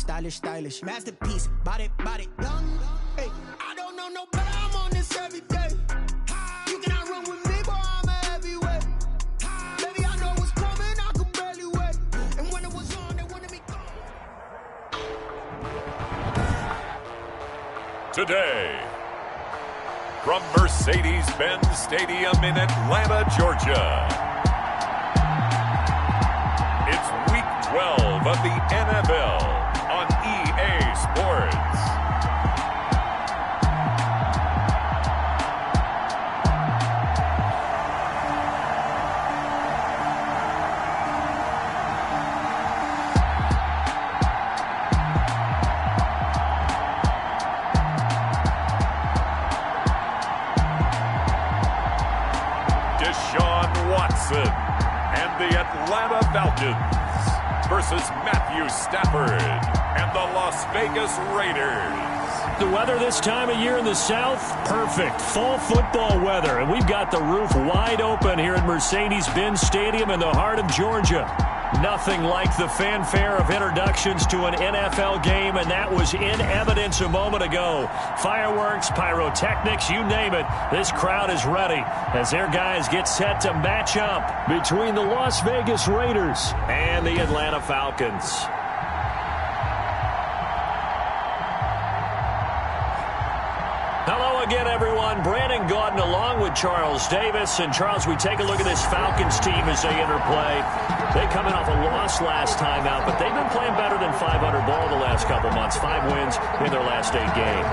stylish, stylish. Masterpiece, body, young. Hey, I don't know no better, I'm on this every day. You cannot run with me, boy, I'm a heavyweight. Baby, I know what's coming, I can barely wait. And when it was on, they wanted me gone. Today, from Mercedes-Benz Stadium in Atlanta, Georgia, it's Week 12 of the NFL on EA Sports. And the Atlanta Falcons versus Matthew Stafford and the Las Vegas Raiders. The weather this time of year in the South, perfect. Fall football weather, and we've got the roof wide open here at Mercedes-Benz Stadium in the heart of Georgia. Nothing like the fanfare of introductions to an NFL game, and that was in evidence a moment ago. Fireworks, pyrotechnics, you name it. This crowd is ready as their guys get set to match up between the Las Vegas Raiders and the Atlanta Falcons. Hello again, everyone. Brandon Gaudin along with Charles Davis. And, Charles, we take a look at this Falcons team as they interplay. They come in off a loss last time out, but they've been playing better than 500 ball the last couple months. 5 wins in their last 8 games.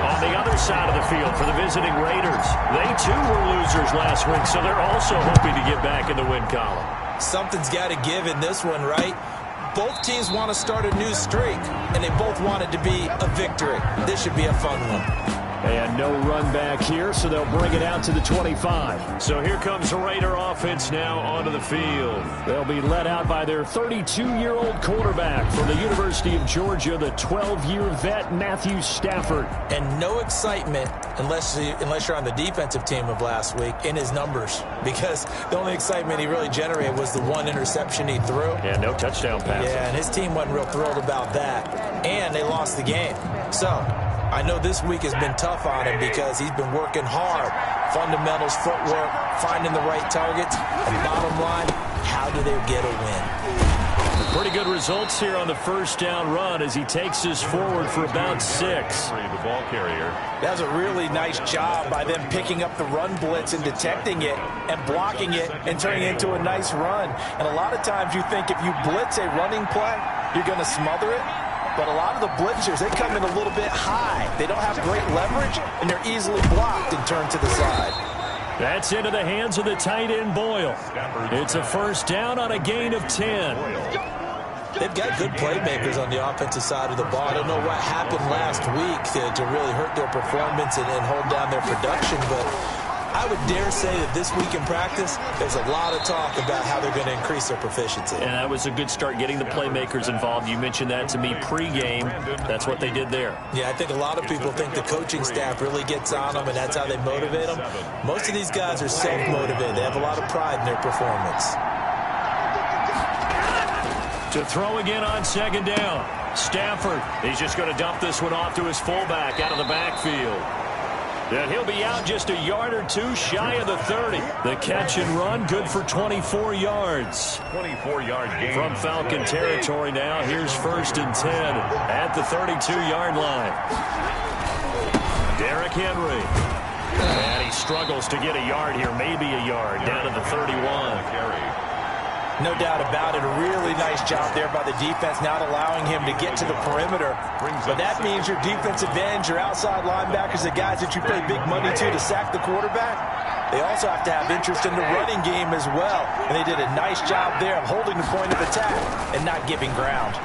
On the other side of the field for the visiting Raiders, they, too, were losers last week, so they're also hoping to get back in the win column. Something's got to give in this one, right? Both teams want to start a new streak, and they both want it to be a victory. This should be a fun one. And no run back here, so they'll bring it out to the 25. So here comes the Raider offense now onto the field. They'll be led out by their 32-year-old quarterback from the University of Georgia, the 12-year vet, Matthew Stafford. And no excitement, unless you're on the defensive team of last week, in his numbers. Because the only excitement he really generated was the 1 interception he threw. Yeah, no touchdown pass. Yeah, and his team wasn't real thrilled about that. And they lost the game. So I know this week has been tough on him because he's been working hard. Fundamentals, footwork, finding the right targets. And bottom line, how do they get a win? Pretty good results here on the first down run as he takes us forward for about 6. The ball carrier. That was a really nice job by them picking up the run blitz and detecting it and blocking it and turning it into a nice run. And a lot of times you think if you blitz a running play, you're going to smother it. But a lot of the blitzers, they come in a little bit high. They don't have great leverage, and they're easily blocked and turned to the side. That's into the hands of the tight end, Boyle. It's a first down on a gain of 10. They've got good playmakers on the offensive side of the ball. I don't know what happened last week to really hurt their performance and hold down their production, but I would dare say that this week in practice, there's a lot of talk about how they're going to increase their proficiency. And that was a good start getting the playmakers involved. You mentioned that to me pregame. That's what they did there. Yeah, I think a lot of people think the coaching staff really gets on them, and that's how they motivate them. Most of these guys are self-motivated. They have a lot of pride in their performance. To throw again on second down. Stafford, he's just going to dump this one off to his fullback out of the backfield. And he'll be out just a yard or 2 shy of the 30. The catch and run, good for 24 yards. 24-yard gain. From Falcon territory now, here's 1st and 10 at the 32-yard line. Derrick Henry. And he struggles to get a yard here, maybe a yard, down to the 31. No doubt about it. A really nice job there by the defense, not allowing him to get to the perimeter. But that means your defensive ends, your outside linebackers, the guys that you pay big money to sack the quarterback, they also have to have interest in the running game as well. And they did a nice job there of holding the point of attack and not giving ground.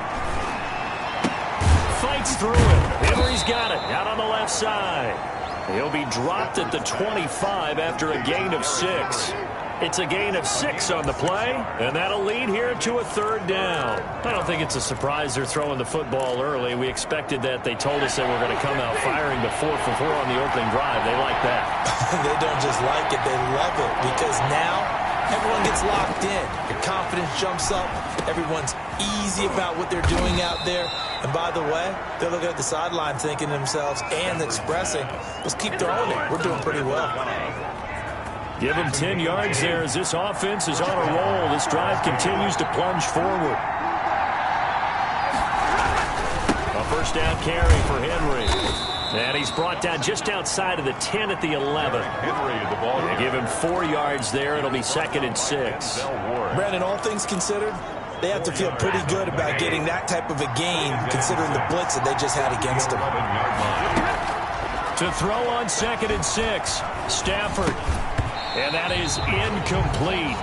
Fights through it. Henry's got it out on the left side. He'll be dropped at the 25 after a gain of 6. It's a gain of 6 on the play, and that'll lead here to a 3rd down. I don't think it's a surprise they're throwing the football early. We expected that. They told us they were going to come out firing the 4 for 4 on the opening drive. They like that. They don't just like it, they love it, because now everyone gets locked in. Your confidence jumps up. Everyone's easy about what they're doing out there. And by the way, they're looking at the sideline thinking to themselves and expressing, let's keep throwing it. We're doing pretty well. Give him 10 yards there as this offense is on a roll. This drive continues to plunge forward. A first down carry for Henry. And he's brought down just outside of the 10 at the 11. They give him 4 yards there. It'll be 2nd and 6. Brandon, all things considered, they have to feel pretty good about getting that type of a gain, considering the blitz that they just had against them. To throw on 2nd and 6, Stafford. And that is incomplete.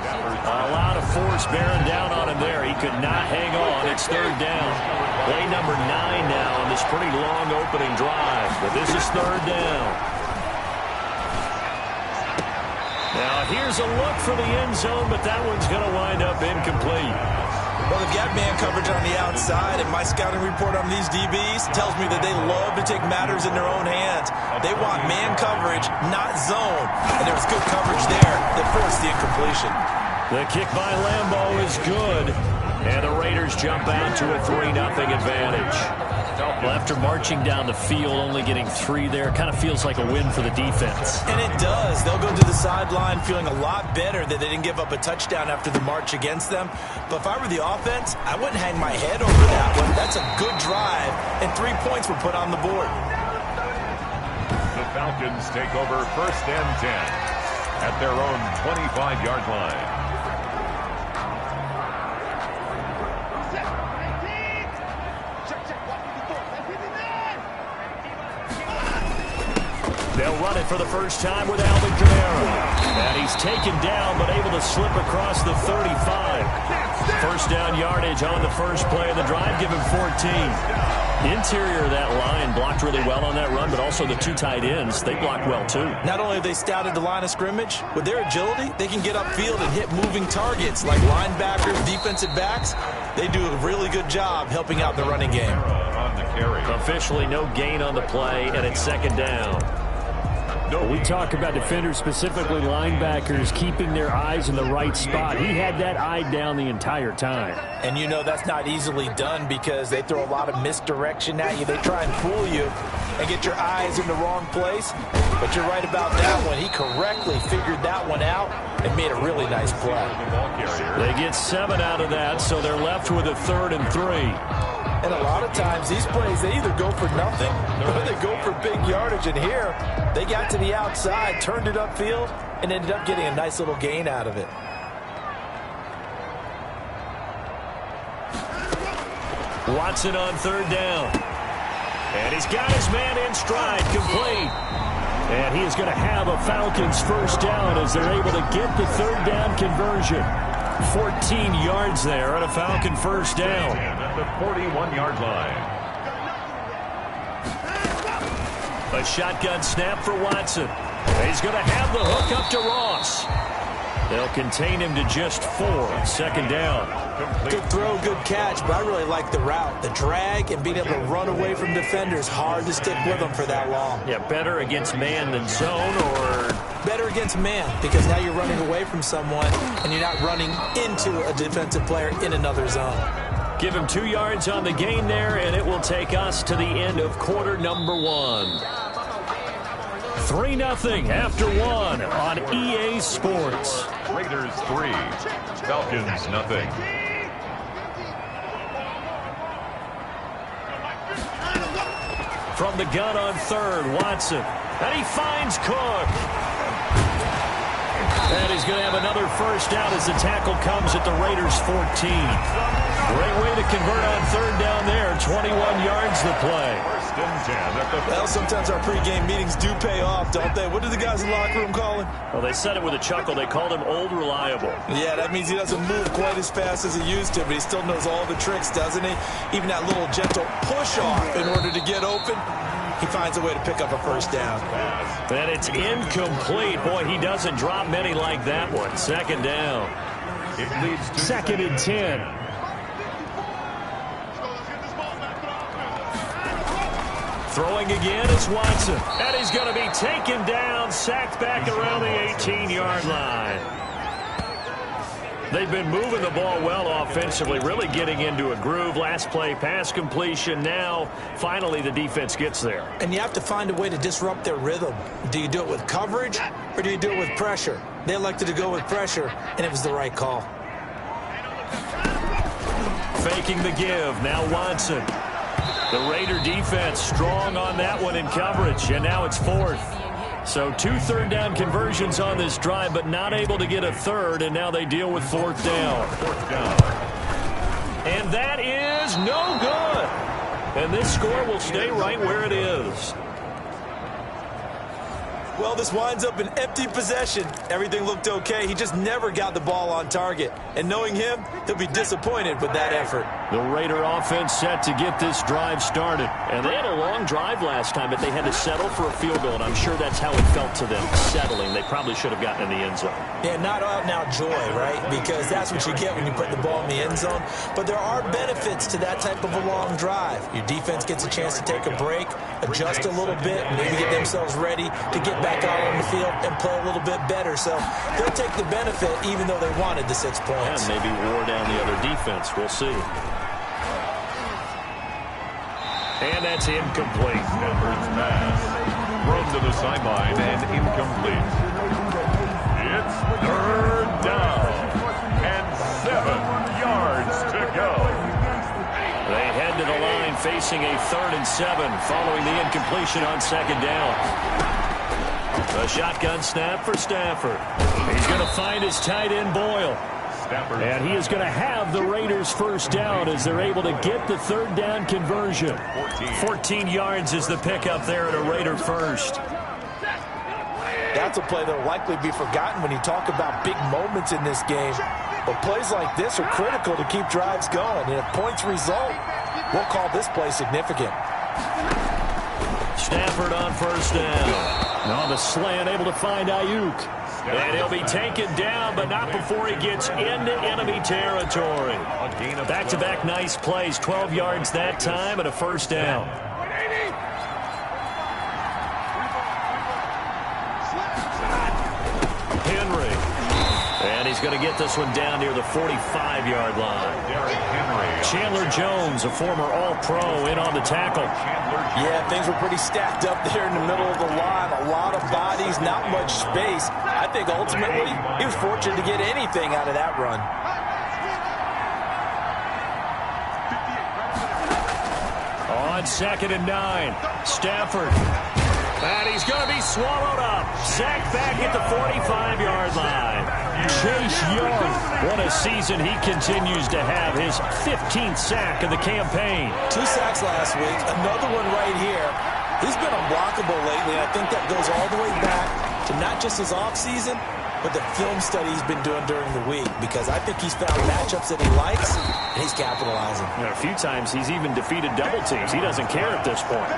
A lot of force bearing down on him there. He could not hang on. It's 3rd down. Play number 9 now on this pretty long opening drive. But this is 3rd down. Now here's a look for the end zone, but that one's going to wind up incomplete. Well, they've got man coverage on the outside, and my scouting report on these DBs tells me that they love to take matters in their own hands. They want man coverage, not zone. And there was good coverage there that forced the incompletion. The kick by Lambeau is good. And the Raiders jump out to a 3-0 advantage. Well, after marching down the field, only getting 3 there, kind of feels like a win for the defense. And it does. They'll go to the sideline feeling a lot better that they didn't give up a touchdown after the march against them. But if I were the offense, I wouldn't hang my head over that one. That's a good drive, and 3 points were put on the board. The Falcons take over 1st and 10 at their own 25-yard line. They'll run it for the first time with Alvin Kamara. And he's taken down, but able to slip across the 35. First down yardage on the first play of the drive. Give him 14. Interior of that line blocked really well on that run, but also the 2 tight ends, they blocked well too. Not only have they scouted the line of scrimmage, with their agility, they can get upfield and hit moving targets like linebackers, defensive backs. They do a really good job helping out the running game. Officially no gain on the play, and it's 2nd down. We talk about defenders, specifically linebackers, keeping their eyes in the right spot. He had that eye down the entire time. And you know that's not easily done because they throw a lot of misdirection at you. They try and fool you and get your eyes in the wrong place. But you're right about that one. He correctly figured that one out and made a really nice play. They get 7 out of that, so they're left with a 3rd and 3. And a lot of times, these plays, they either go for nothing or they go for big yardage. And here, they got to the outside, turned it upfield, and ended up getting a nice little gain out of it. Watson on 3rd down. And he's got his man in stride, complete. And he is going to have a Falcons first down as they're able to get the 3rd down conversion. 14 yards there and a Falcon first down. At the 41-yard line. A shotgun snap for Watson. He's going to have the hook up to Ross. They'll contain him to just 4. 2nd down. Good throw, good catch, but I really like the route. The drag and being able to run away from defenders. Hard to stick with them for that long. Yeah, better against man than zone, or better against man because now you're running away from someone and you're not running into a defensive player in another zone. Give him 2 yards on the gain there, and it will take us to the end of quarter number 1. 3-0 after 1 on EA Sports. Raiders 3, Falcons nothing. From the gun on 3rd, Watson. And he finds Cook. And he's going to have another first down as the tackle comes at the Raiders 14. Great way to convert on 3rd down there. 21 yards the play. Well, sometimes our pregame meetings do pay off, don't they? What do the guys in the locker room call him? Well, they said it with a chuckle. They called him Old Reliable. Yeah, that means he doesn't move quite as fast as he used to, but he still knows all the tricks, doesn't he? Even that little gentle push-off in order to get open. He finds a way to pick up a first down. And it's incomplete. Boy, he doesn't drop many like that one. 2nd down. It leads to 2nd and 10. Throwing again is Watson. And he's going to be taken down, sacked back around the 18-yard line. They've been moving the ball well offensively, really getting into a groove. Last play, pass completion. Now, finally, the defense gets there. And you have to find a way to disrupt their rhythm. Do you do it with coverage, or do you do it with pressure? They elected to go with pressure, and it was the right call. Faking the give. Now Watson. The Raider defense strong on that one in coverage, and now it's 4th. So 2 third-down conversions on this drive, but not able to get a third, and now they deal with 4th down. And that is no good. And this score will stay right where it is. Well, this winds up an empty possession. Everything looked okay. He just never got the ball on target. And knowing him, he'll be disappointed with that effort. The Raider offense set to get this drive started. And they had a long drive last time, but they had to settle for a field goal. And I'm sure that's how it felt to them, settling. They probably should have gotten in the end zone. Yeah, not out now joy, right? Because that's what you get when you put the ball in the end zone. But there are benefits to that type of a long drive. Your defense gets a chance to take a break, adjust a little bit, maybe get themselves ready to get back out on the field and play a little bit better. So they'll take the benefit even though they wanted the 6 points. And maybe wore down the other defense. We'll see. And that's incomplete. Stafford's pass. Thrown to the sideline and incomplete. It's 3rd down and 7 yards to go. They head to the line facing a 3rd and 7 following the incompletion on 2nd down. A shotgun snap for Stafford. He's going to find his tight end Boyle. Stafford. And he is going to have the Raiders' 1st down as they're able to get the 3rd down conversion. 14 yards is the pickup there at a Raider 1st. That's a play that will likely be forgotten when you talk about big moments in this game. But plays like this are critical to keep drives going. And if points result, we'll call this play significant. Stafford on 1st down. On the slant, able to find Ayuk. And he'll be taken down, but not before he gets into enemy territory. Back-to-back nice plays, 12 yards that time and a 1st down. Henry. And he's going to get this one down near the 45-yard line. Chandler Jones, a former All-Pro, in on the tackle. Yeah, things were pretty stacked up there in the middle of the line. A lot of bodies, not much space. I think ultimately he was fortunate to get anything out of that run. On 2nd and 9, Stafford. And he's going to be swallowed up. Sacked back at the 45-yard line. Chase Young, what a season he continues to have. His 15th sack of the campaign. 2 sacks last week, another one right here. He's been unblockable lately, and I think that goes all the way back to not just his offseason, but the film study he's been doing during the week, because I think he's found matchups that he likes, and he's capitalizing. You know, a few times he's even defeated double teams. He doesn't care at this point.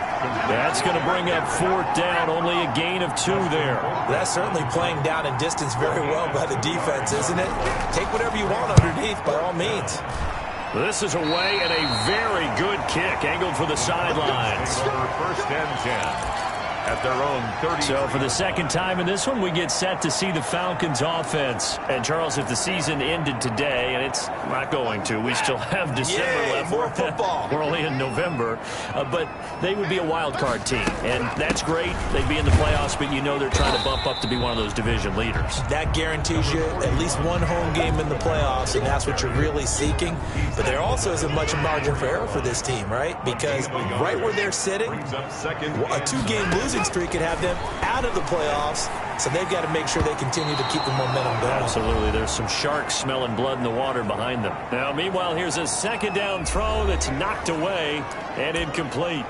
That's going to bring up 4th down, only a gain of 2 there. That's certainly playing down in distance very well by the defense, isn't it? Take whatever you want underneath, by all means. This is away and a very good kick, angled for the sidelines. 1st and 10. At their own 30. So for the 2nd time in this one, we get set to see the Falcons offense. And Charles, if the season ended today, and it's not going to, we still have December left. More football. We're only in November, but they would be a wild card team, and that's great. They'd be in the playoffs, but you know they're trying to bump up to be one of those division leaders. That guarantees you at least one home game in the playoffs, and that's what you're really seeking. But there also isn't much margin for error for this team, right? Because right where they're sitting, a 2-game losing streak could have them out of the playoffs, so they've got to make sure they continue to keep the momentum going. Absolutely. There's some sharks smelling blood in the water behind them. Now, meanwhile, here's a 2nd down throw that's knocked away and incomplete.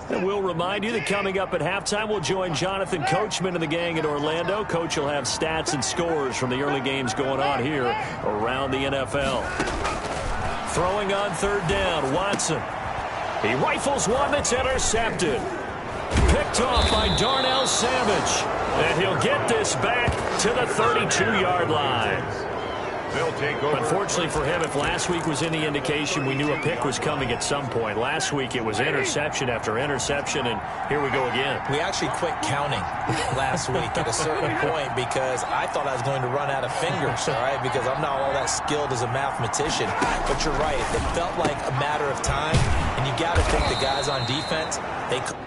And we'll remind you that coming up at halftime, we'll join Jonathan Coachman and the gang in Orlando. Coach will have stats and scores from the early games going on here around the NFL. Throwing on 3rd down, Watson. He rifles one that's intercepted. picked off by Darnell Savage. And he'll get this back to the 32-yard line. They'll take over. Unfortunately for him, if last week was any indication, we knew a pick was coming at some point. Last week it was interception after interception, and here we go again. We actually quit counting last week at a certain point because I thought I was going to run out of fingers, all right, because I'm not all that skilled as a mathematician. But you're right. It felt like a matter of time, and you got to think the guys on defense, they couldn't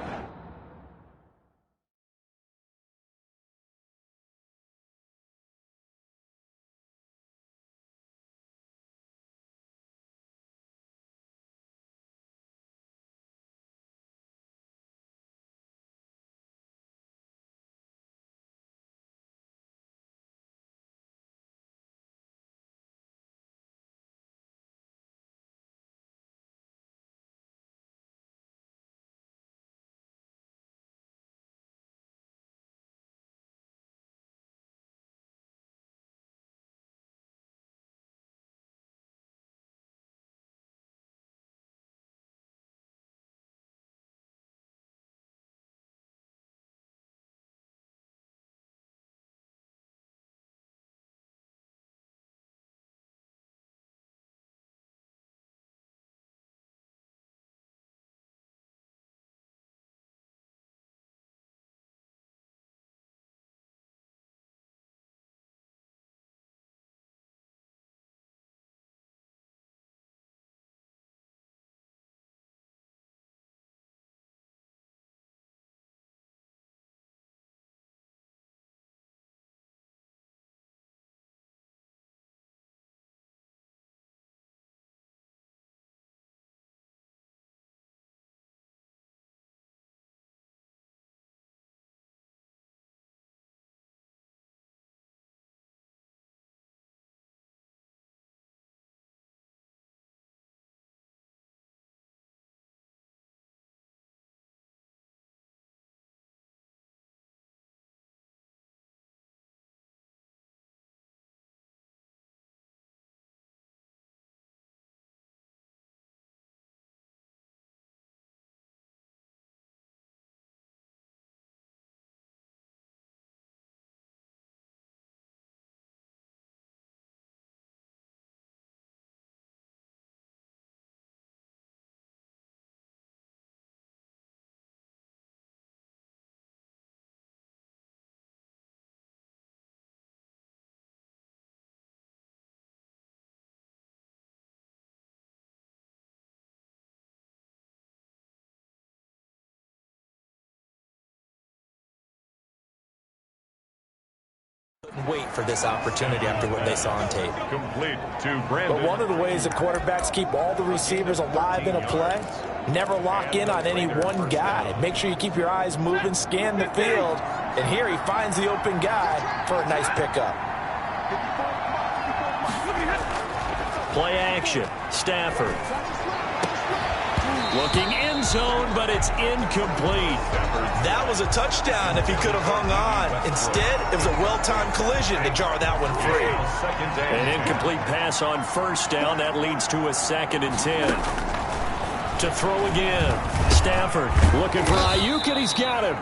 wait for this opportunity after what they saw on tape. Complete to Brandon. But one of the ways that quarterbacks keep all the receivers alive in a play, never lock in on any one guy. Make sure you keep your eyes moving, scan the field, and here he finds the open guy for a nice pickup. Play action. Stafford. Looking end zone, but it's incomplete. That was a touchdown if he could have hung on. Instead, it was a well-timed collision to jar that one free. An incomplete pass on first down. That leads to a 2nd and 10. To throw again. Stafford looking for Ayuk, and he's got him.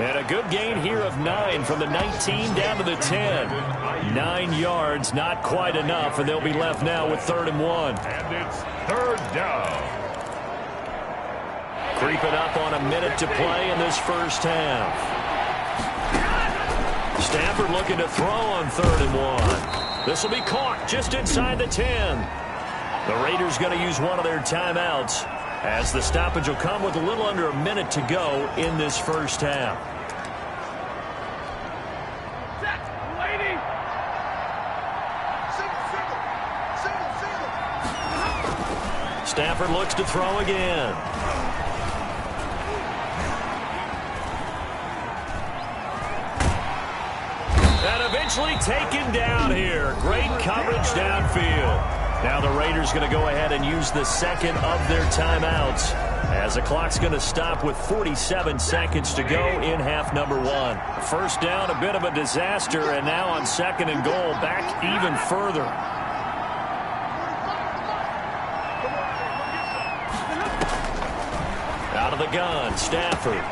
And a good gain here of 9 from the 19 down to the 10. 9 yards, not quite enough, and they'll be left now with 3rd and 1. And it's 3rd down. Creeping up on a minute to play in this first half. Stafford looking to throw on 3rd and 1. This will be caught just inside the 10. The Raiders going to use one of their timeouts, as the stoppage will come with a little under a minute to go in this first half. Stafford looks to throw again. And eventually taken down here. Great coverage downfield. Now the Raiders going to go ahead and use the 2nd of their timeouts, as the clock's going to stop with 47 seconds to go in half number 1. First down, a bit of a disaster, and now on 2nd and goal, back even further. Out of the gun, Stafford.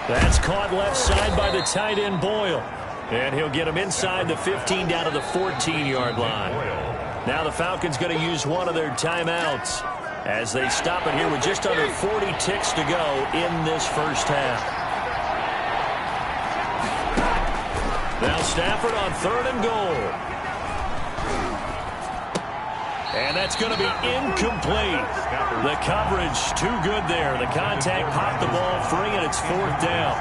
That's caught left side by the tight end Boyle. And he'll get him inside the 15 down to the 14-yard line. Now the Falcons going to use one of their timeouts as they stop it here with just under 40 ticks to go in this first half. Now Stafford on 3rd and goal. And that's going to be incomplete. The coverage too good there. The contact popped the ball free, and it's 4th down.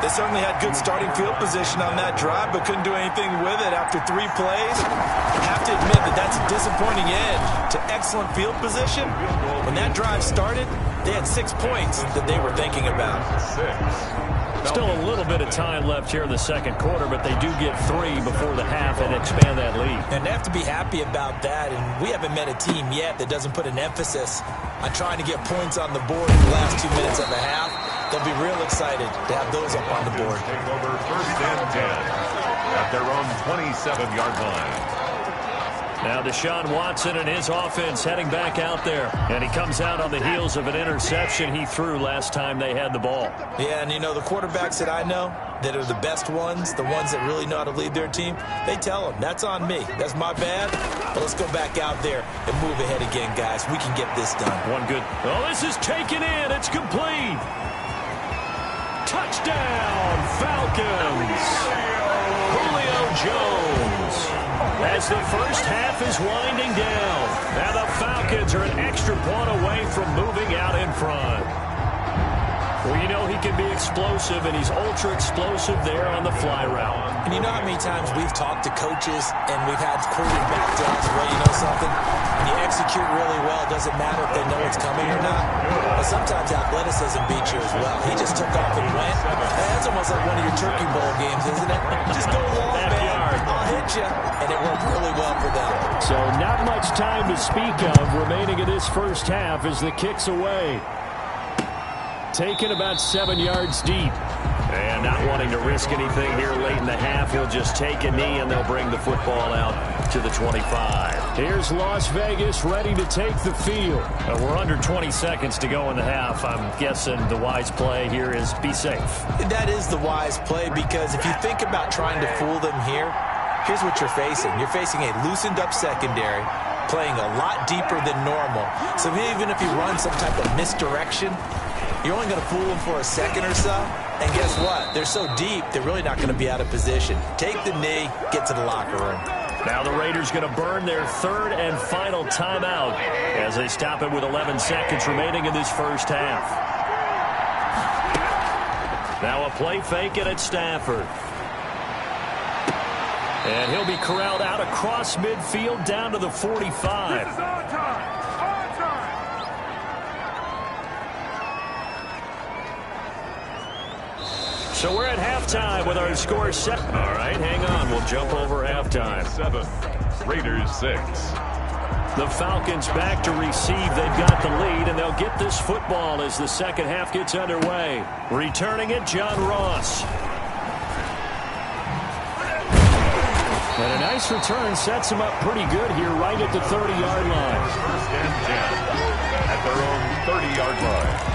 They certainly had good starting field position on that drive, but couldn't do anything with it after 3 plays. I have to admit that that's a disappointing end to excellent field position. When that drive started, they had 6 points that they were thinking about. Still a little bit of time left here in the second quarter, but they do get 3 before the half and expand that lead. And they have to be happy about that, and we haven't met a team yet that doesn't put an emphasis on trying to get points on the board in the last 2 minutes of the half. They'll be real excited to have those up on the board. Take over 1st and 10 at their own 27-yard line. Now Deshaun Watson and his offense heading back out there. And he comes out on the heels of an interception he threw last time they had the ball. Yeah, and you know, the quarterbacks that I know that are the best ones, the ones that really know how to lead their team, they tell them, that's on me. That's my bad. But let's go back out there and move ahead again, guys. We can get this done. One good. Oh, this is taken in. It's complete. Touchdown, Falcons. Julio Jones. As the first half is winding down. Now the Falcons are an extra point away from moving out in front. Well, you know he can be explosive, and he's ultra-explosive there on the fly route. And you know how many times we've talked to coaches and we've had quoted back to us, well, you know something? When you execute really well, it doesn't matter if they know it's coming or not. But sometimes athleticism beats you as well. He just took off and went. That's almost like one of your Turkey Bowl games, isn't it? Just go long, man. I'll hit you. And it worked really well for them. So not much time to speak of remaining in this first half as the kick's away. Taken about 7 yards deep. And not wanting to risk anything here late in the half, he'll just take a knee and they'll bring the football out to the 25. Here's Las Vegas ready to take the field. We're under 20 seconds to go in the half. I'm guessing the wise play here is be safe. That is the wise play, because if you think about trying to fool them here, here's what you're facing. You're facing a loosened up secondary, playing a lot deeper than normal. So even if you run some type of misdirection, you're only going to fool them for a second or so. And guess what? They're so deep, they're really not going to be out of position. Take the knee, get to the locker room. Now the Raiders going to burn their 3rd and final timeout as they stop it with 11 seconds remaining in this first half. Now a play fake and it's Stafford. And he'll be corralled out across midfield down to the 45. This is our time. So we're at halftime with our score set. All right, hang on. We'll jump over halftime. 7, Raiders 6. The Falcons back to receive. They've got the lead, and they'll get this football as the second half gets underway. Returning it, John Ross. And a nice return sets him up pretty good here right at the 30-yard line. 1st and 10 at their own 30-yard line.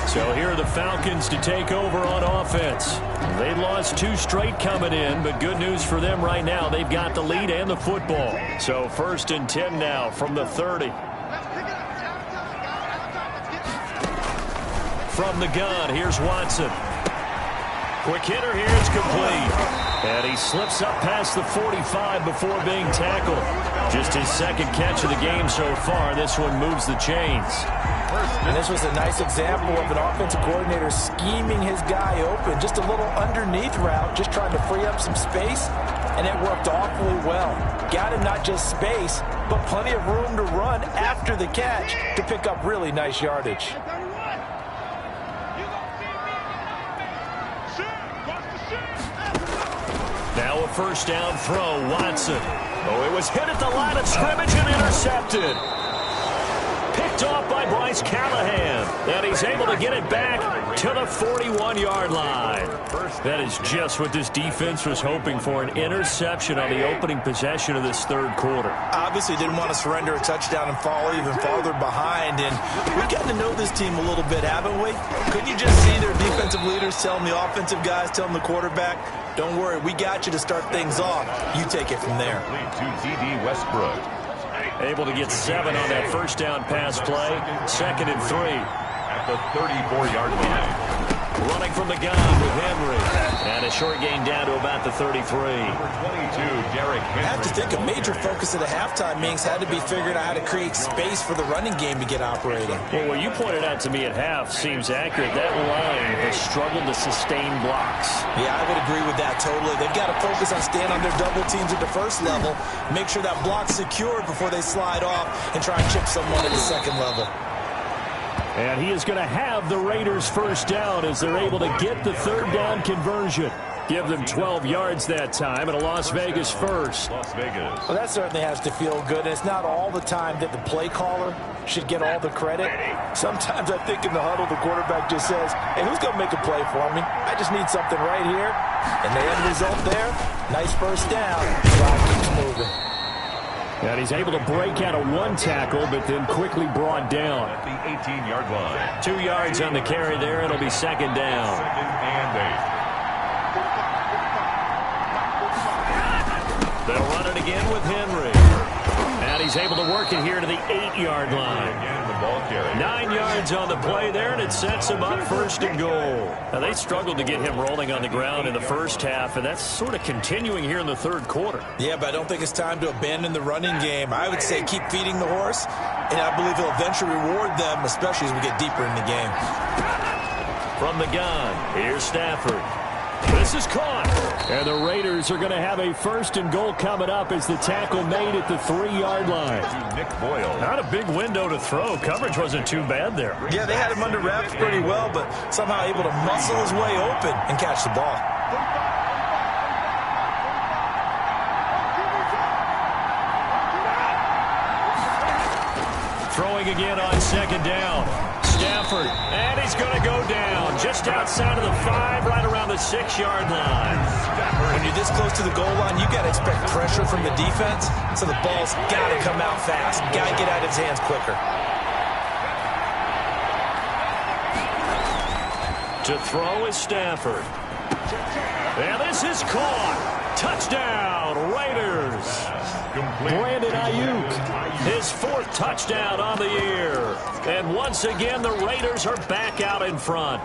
So here are the Falcons to take over on offense. They lost 2 straight coming in, but good news for them right now. They've got the lead and the football. So 1st and 10 now from the 30. From the gun, here's Watson. Quick hitter here, it's complete. And he slips up past the 45 before being tackled. Just his 2nd catch of the game so far. This one moves the chains. And this was a nice example of an offensive coordinator scheming his guy open. Just a little underneath route, just trying to free up some space. And it worked awfully well. Got him not just space, but plenty of room to run after the catch to pick up really nice yardage. Now a 1st down throw, Watson. Oh, it was hit at the line of scrimmage and intercepted. Picked off by Bryce Callahan. And he's able to get it back to the 41-yard line. That is just what this defense was hoping for, an interception on the opening possession of this third quarter. Obviously didn't want to surrender a touchdown and fall even farther behind. And we got to know this team a little bit, haven't we? Couldn't you just see their defensive leaders telling the offensive guys, telling the quarterback, don't worry, we got you to start things off. You take it from there. To D.D. Westbrook. Able to get 7 on that first down pass play. 2nd and 3. At the 34-yard line. Running from the gun with Henry. And a short gain down to about the 33. Number 22, Derrick Henry. I have to think a major focus of the halftime meetings had to be figuring out how to create space for the running game to get operating. Well, what you pointed out to me at half seems accurate. That line has struggled to sustain blocks. Yeah, I would agree with that totally. They've got to focus on staying on their double teams at the first level, make sure that block's secured before they slide off and try and chip someone at the second level. And he is going to have the Raiders first down as they're able to get the third down conversion. Give them 12 yards that time and a Las Vegas first. Las Vegas. Well, that certainly has to feel good. And it's not all the time that the play caller should get all the credit. Sometimes I think in the huddle, the quarterback just says, hey, who's going to make a play for me? I just need something right here. And the end result there, nice first down. Clock keeps moving. And he's able to break out of one tackle, but then quickly brought down. At the 18-yard line. 2 yards on the carry there. It'll be 2nd down. 2nd and 8. They'll run it again with Henry. And he's able to work it here to the 8-yard line. Again, the ball carrier. 9 yards on the play there, and it sets him up 1st and goal. Now, they struggled to get him rolling on the ground in the first half, and that's sort of continuing here in the third quarter. Yeah, but I don't think it's time to abandon the running game. I would say keep feeding the horse, and I believe he'll eventually reward them, especially as we get deeper in the game. From the gun, here's Stafford. This is caught. And the Raiders are going to have a 1st and goal coming up as the tackle made at the 3-yard line. Nick Boyle. Not a big window to throw. Coverage wasn't too bad there. Yeah, they had him under wraps pretty well, but somehow able to muscle his way open and catch the ball. Throwing again on 2nd down. Stafford, and he's going to go down just outside of the 5, right around the 6-yard line. When you're this close to the goal line, you got to expect pressure from the defense, so the ball's got to come out fast. Got to get out of his hands quicker. To throw is Stafford. And this is caught. Touchdown, Raiders. Brandon Ayuk, his 4th touchdown on the year. And once again, the Raiders are back out in front.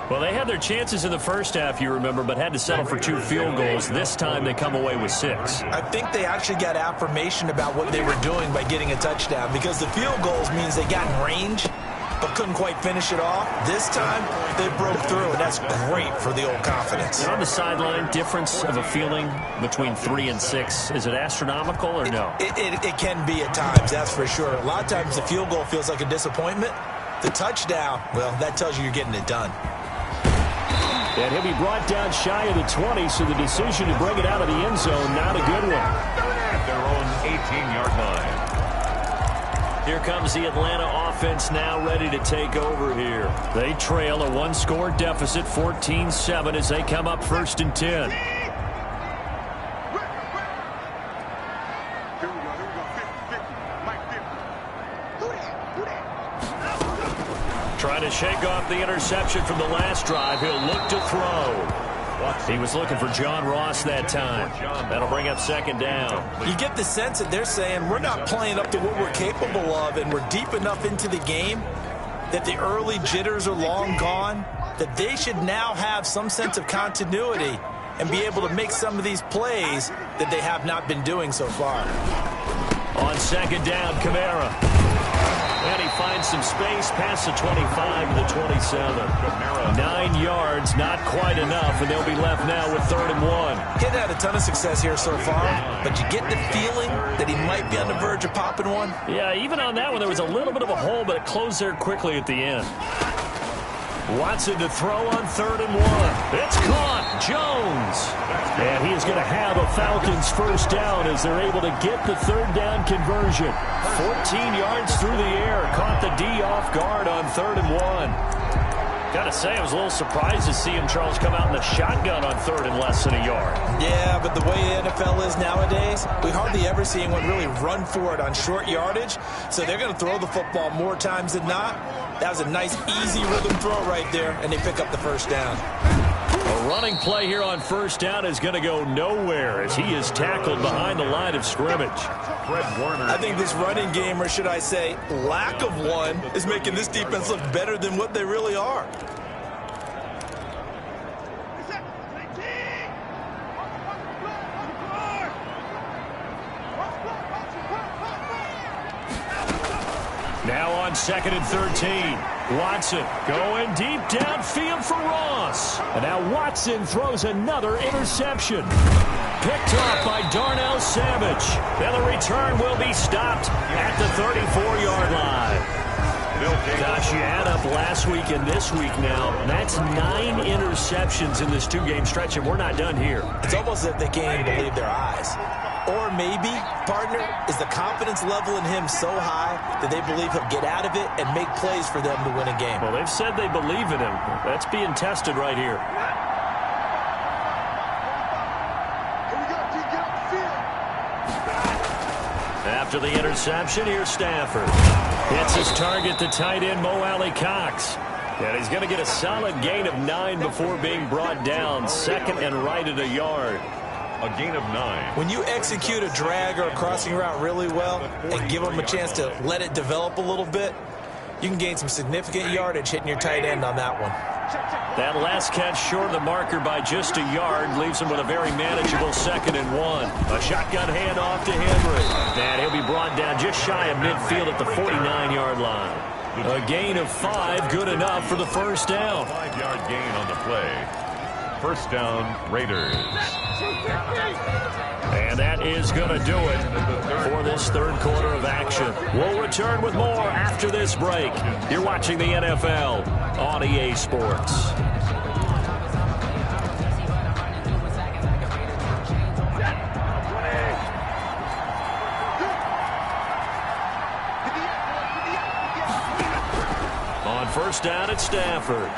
Well, they had their chances in the first half, you remember, but had to settle for 2 field goals. This time they come away with 6. I think they actually got affirmation about what they were doing by getting a touchdown, because the field goals means they got in range but couldn't quite finish it off. This time, they broke through, and that's great for the old confidence. On the sideline, difference of a feeling between 3 and 6, is it astronomical or no? It can be at times, that's for sure. A lot of times the field goal feels like a disappointment. The touchdown, well, that tells you you're getting it done. And he'll be brought down shy of the 20, so the decision to bring it out of the end zone, not a good one. At their own 18-yard line. Here comes the Atlanta offense now ready to take over here. They trail a 1-score deficit, 14-7, as they come up 1st and 10. Trying to shake off the interception from the last drive. He'll look to throw. He was looking for John Ross that time. That'll bring up 2nd down. You get the sense that they're saying we're not playing up to what we're capable of, and we're deep enough into the game that the early jitters are long gone, that they should now have some sense of continuity and be able to make some of these plays that they have not been doing so far. On 2nd down, Kamara. And he finds some space past the 25 to the 27. 9 yards, not quite enough, and they'll be left now with 3rd and 1. He's had a ton of success here so far, but you get the feeling that he might be on the verge of popping one. Yeah, even on that one, there was a little bit of a hole, but it closed there quickly at the end. Watson to throw on 3rd and 1. It's caught. Jones. And he is going to have a Falcons first down as they're able to get the 3rd down conversion. 14 yards through the air. Caught the D off guard on 3rd and 1. Got to say, I was a little surprised to see him, Charles, come out in the shotgun on 3rd and less than a yard. Yeah, but the way the NFL is nowadays, we hardly ever see anyone really run for it on short yardage. So they're going to throw the football more times than not. That was a nice, easy rhythm throw right there, and they pick up the first down. A running play here on first down is going to go nowhere as he is tackled behind the line of scrimmage. I think this running game, or should I say lack of one, is making this defense look better than what they really are. Now on 2nd and 13. Watson going deep downfield for Ross. And now Watson throws another interception. Picked off by Darnell Savage. Then the return will be stopped at the 34-yard line. Gosh, you add up last week and this week now. That's 9 interceptions in this 2-game stretch, and we're not done here. It's almost as if they can't even believe their eyes. Or maybe, partner, is the confidence level in him so high that they believe he'll get out of it and make plays for them to win a game. Well, they've said they believe in him. That's being tested right here. After the interception, here's Stafford. Hits his target, the tight end, Mo Alley-Cox. And he's going to get a solid gain of 9 before being brought down. 2nd and right at a yard. A gain of 9. When you execute a drag or a crossing route really well and give them a chance to let it develop a little bit, you can gain some significant yardage hitting your tight end on that one. That last catch short of the marker by just a yard leaves him with a very manageable 2nd and 1. A shotgun handoff to Henry. And he'll be brought down just shy of midfield at the 49-yard line. A gain of 5, good enough for the first down. 5-yard gain on the play. First down, Raiders. And that is going to do it for this 3rd quarter of action. We'll return with more after this break. You're watching the NFL on EA Sports. On first down at Stafford.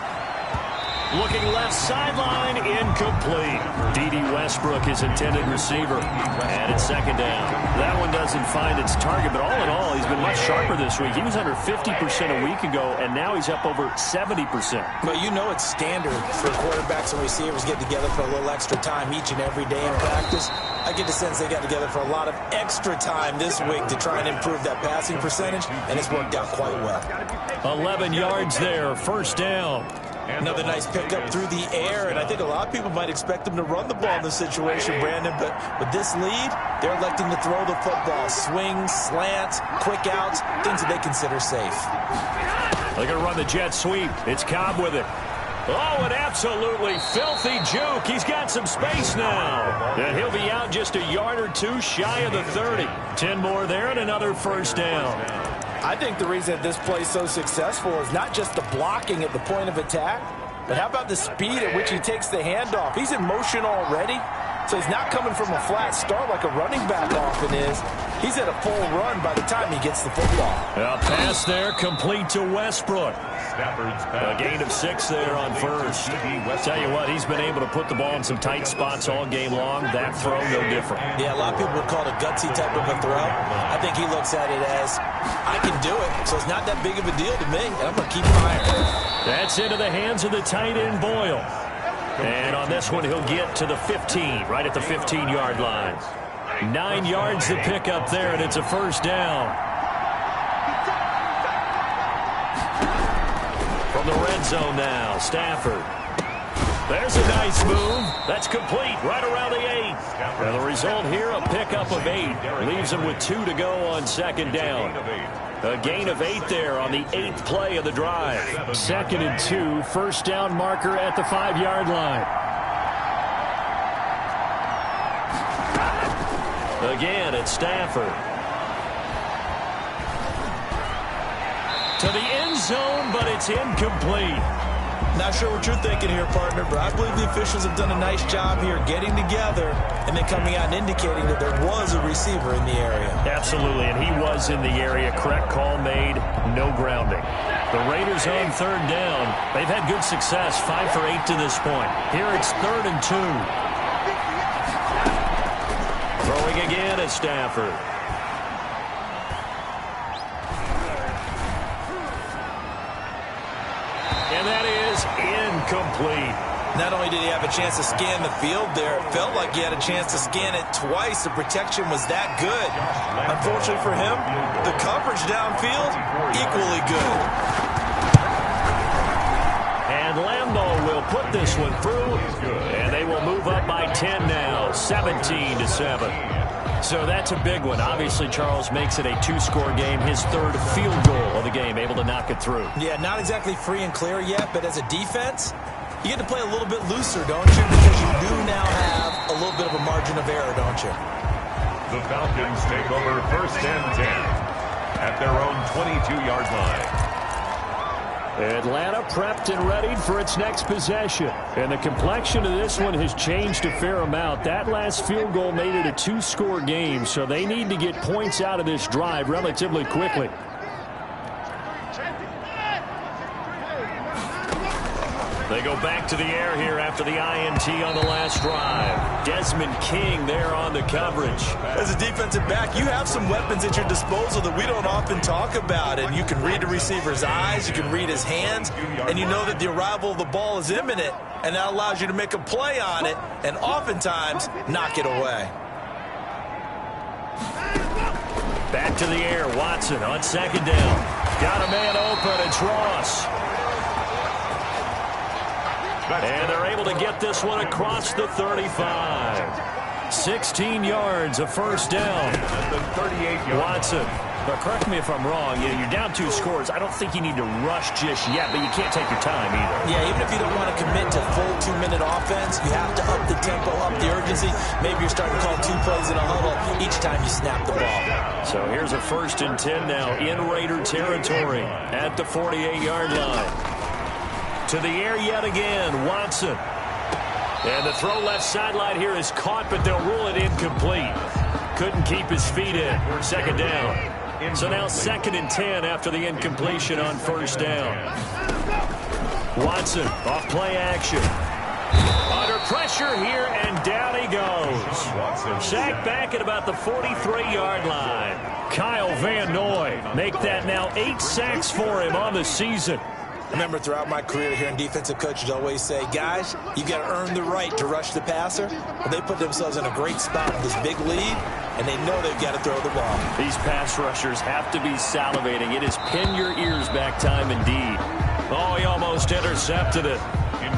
Looking left sideline, incomplete. D.D. Westbrook, his intended receiver. And it's 2nd down. That one doesn't find its target, but all in all, he's been much sharper this week. He was under 50% a week ago, and now he's up over 70%. But you know it's standard for quarterbacks and receivers get together for a little extra time each and every day in practice. I get the sense they got together for a lot of extra time this week to try and improve that passing percentage, and it's worked out quite well. 11 yards there, first down. Another nice pickup through the air, and I think a lot of people might expect them to run the ball in this situation, Brandon, but with this lead, they're electing to throw the football. Swings, slants, quick outs, things that they consider safe. They're going to run the jet sweep. It's Cobb with it. Oh, an absolutely filthy juke. He's got some space now. And he'll be out just a yard or 2 shy of the 30. 10 more there and another first down. I think the reason that this play is so successful is not just the blocking at the point of attack, but how about the speed at which he takes the handoff? He's in motion already, so he's not coming from a flat start like a running back often is. He's at a full run by the time he gets the football. A pass there, complete to Westbrook. A gain of 6 there on first. Tell you what, he's been able to put the ball in some tight spots all game long. That throw, no different. Yeah, a lot of people would call it a gutsy type of a throw. I think he looks at it as, I can do it, so it's not that big of a deal to me, and I'm going to keep firing. That's into the hands of the tight end, Boyle. And on this one, he'll get to the 15, right at the 15-yard line. 9 yards to pick up there, and it's a first down. From the red zone now, Stafford. There's a nice move. That's complete right around the 8. And the result here, a pickup of 8. Leaves him with 2 to go on 2nd down. A gain of 8 there on the 8th play of the drive. 2nd and 2, first down marker at the 5-yard line. Again, it's Stafford. To the end zone, but it's incomplete. Not sure what you're thinking here, partner, but I believe the officials have done a nice job here getting together and then coming out and indicating that there was a receiver in the area. Absolutely, and he was in the area. Correct call made, no grounding. The Raiders on third down. They've had good success, 5 for 8 to this point. Here it's 3rd and 2. Throwing again at Stafford. And that is incomplete. Not only did he have a chance to scan the field there, it felt like he had a chance to scan it twice. The protection was that good. Unfortunately for him, the coverage downfield, equally good. And Lambeau will put this one through, and they will move up by 10 now, 17-7. So that's a big one. Obviously, Charles makes it a 2-score game, his 3rd field goal of the game, able to knock it through. Yeah, not exactly free and clear yet, but as a defense, you get to play a little bit looser, don't you? Because you do now have a little bit of a margin of error, don't you? The Falcons take over 1st and 10 at their own 22-yard line. Atlanta prepped and ready for its next possession. And the complexion of this one has changed a fair amount. That last field goal made it a 2-score game, so they need to get points out of this drive relatively quickly. They go back to the air here after the INT on the last drive. Desmond King there on the coverage. As a defensive back, you have some weapons at your disposal that we don't often talk about. And you can read the receiver's eyes, you can read his hands, and you know that the arrival of the ball is imminent. And that allows you to make a play on it and oftentimes knock it away. Back to the air, Watson on 2nd down. Got a man open, it's Ross. And they're able to get this one across the 35. 16 yards, a 1st down. Watson. But correct me if I'm wrong, you're down 2 scores. I don't think you need to rush just yet, but you can't take your time either. Yeah, even if you don't want to commit to full 2-minute offense, you have to up the tempo, up the urgency. Maybe you're starting to call 2 plays in a huddle each time you snap the ball. So here's a 1st and 10 now in Raider territory at the 48-yard line. To the air yet again, Watson. And the throw left sideline here is caught, but they'll rule it incomplete. Couldn't keep his feet in. 2nd down. So now 2nd and 10 after the incompletion on 1st down. Watson off play action. Under pressure here, and down he goes. Sacked back at about the 43-yard line. Kyle Van Noy make that now 8 sacks for him on the season. Remember, throughout my career here in defensive coaches always say, guys, you got to earn the right to rush the passer. Well, they put themselves in a great spot with this big lead, and they know they've got to throw the ball. These pass rushers have to be salivating. It is pin your ears back time indeed. Oh, he almost intercepted it.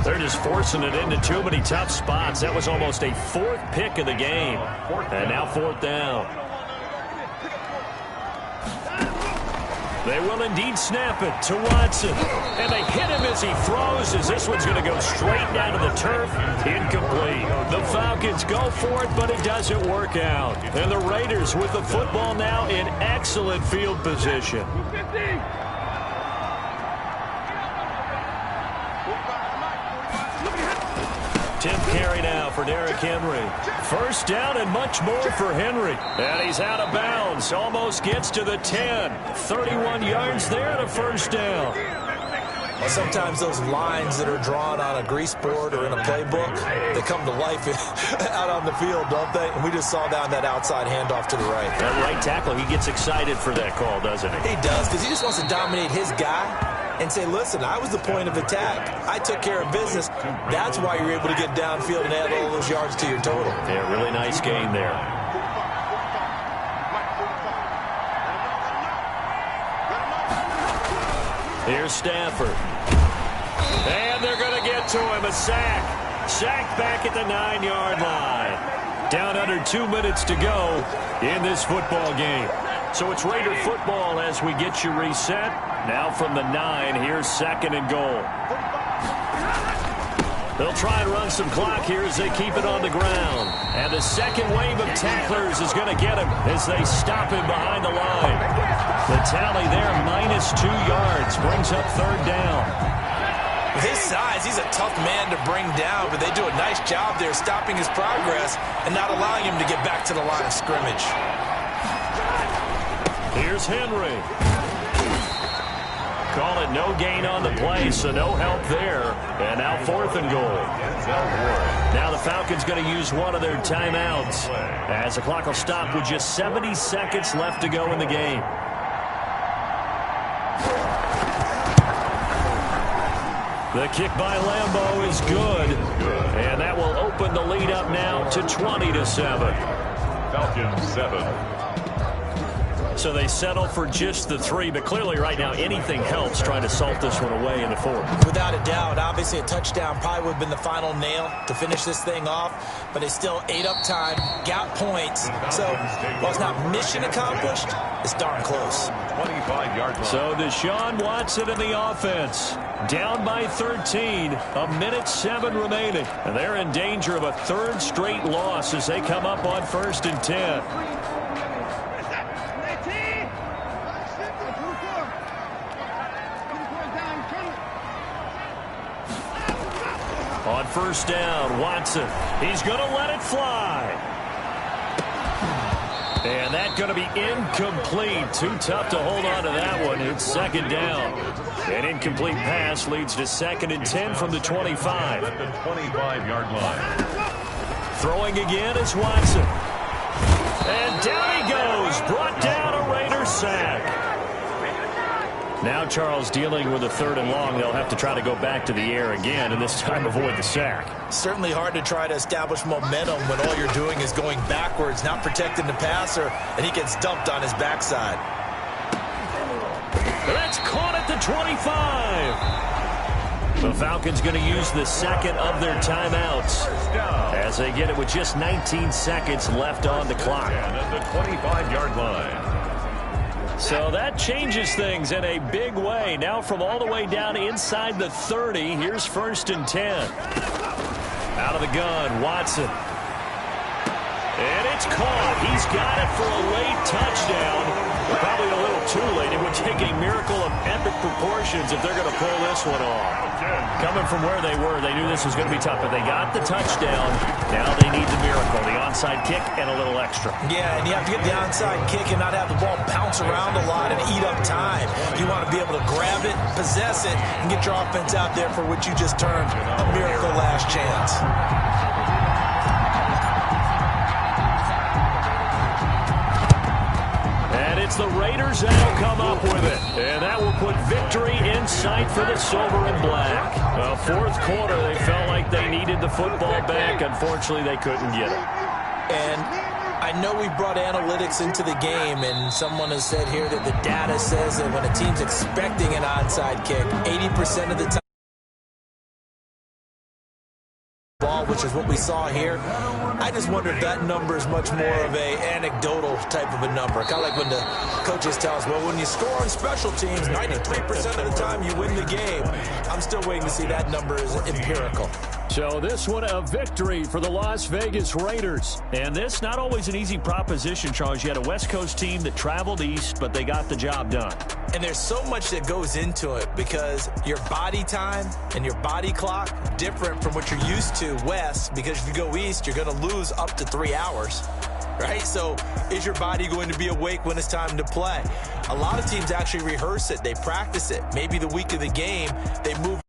They're just forcing it into too many tough spots. That was almost a 4th pick of the game. And now 4th down. They will indeed snap it to Watson. And they hit him as he throws, as this one's going to go straight down to the turf. Incomplete. The Falcons go for it, but it doesn't work out. And the Raiders with the football now in excellent field position. Tip carry now for Derrick Henry. 1st down and much more for Henry. And he's out of bounds. Almost gets to the 10. 31 yards there to 1st down. Well, sometimes those lines that are drawn on a grease board or in a playbook, they come to life out on the field, don't they? And we just saw down that outside handoff to the right. That right tackle, he gets excited for that call, doesn't he? He does, because he just wants to dominate his guy and say, listen, I was the point of attack. I took care of business. That's why you're able to get downfield and add all those yards to your total. Yeah, really nice game there. Here's Stafford. And they're going to get to him. A sack. Sacked back at the 9-yard line. Down under 2 minutes to go in this football game. So it's Raider football as we get you reset. Now from the 9, here's 2nd and goal. They'll try and run some clock here as they keep it on the ground. And the second wave of tacklers is going to get him as they stop him behind the line. The tally there, -2 yards, brings up 3rd down. With his size, he's a tough man to bring down, but they do a nice job there stopping his progress and not allowing him to get back to the line of scrimmage. Here's Henry. Call it no gain on the play, so no help there. And now 4th and goal. Now the Falcons going to use one of their timeouts as the clock will stop with just 70 seconds left to go in the game. The kick by Lambeau is good, and that will open the lead up now to 20-7. Falcons 7. So they settle for just the 3, but clearly right now anything helps trying to salt this one away in the 4th. Without a doubt, obviously a touchdown probably would have been the final nail to finish this thing off, but they still ate up time, got points. So while it's not mission accomplished, it's darn close. 25-yard line. So Deshaun Watson in the offense. Down by 13, a minute 7 remaining. And they're in danger of a 3rd straight loss as they come up on 1st and 10. On 1st down, Watson. He's going to let it fly. And that's going to be incomplete. Too tough to hold on to that one. It's 2nd down. An incomplete pass leads to 2nd and 10 from the 25. At the 25-yard line. Throwing again is Watson. And down he goes. Brought down a Raiders sack. Now Charles dealing with a 3rd and long. They'll have to try to go back to the air again and this time avoid the sack. Certainly hard to try to establish momentum when all you're doing is going backwards, not protecting the passer, and he gets dumped on his backside. That's caught at the 25. The Falcons going to use the 2nd of their timeouts as they get it with just 19 seconds left on the clock. And at the 25-yard line. So that changes things in a big way. Now from all the way down inside the 30, here's 1st and 10. Out of the gun, Watson. And it's caught. He's got it for a late touchdown. Probably a little too late. It would take a miracle of epic proportions if they're going to pull this one off. Coming from where they were, they knew this was going to be tough, but they got the touchdown. Now they need the miracle, the onside kick and a little extra. Yeah, and you have to get the onside kick and not have the ball bounce around a lot and eat up time. You want to be able to grab it, possess it, and get your offense out there for what you just termed a miracle last chance. It's the Raiders that'll come up with it. And that will put victory in sight for the silver and black. 4th quarter, they felt like they needed the football back. Unfortunately, they couldn't get it. And I know we brought analytics into the game, and someone has said here that the data says that when a team's expecting an onside kick, 80% of the time, which is what we saw here. I just wonder if that number is much more of a anecdotal type of a number. Kind of like when the coaches tell us, well, when you score on special teams, 93% of the time you win the game. I'm still waiting to see that number is empirical. So this one a victory for the Las Vegas Raiders. And this not always an easy proposition, Charles. You had a West Coast team that traveled east, but they got the job done. And there's so much that goes into it because your body time and your body clock different from what you're used to west, because if you go east, you're going to lose up to 3 hours. Right? So is your body going to be awake when it's time to play? A lot of teams actually rehearse it. They practice it. Maybe the week of the game, they move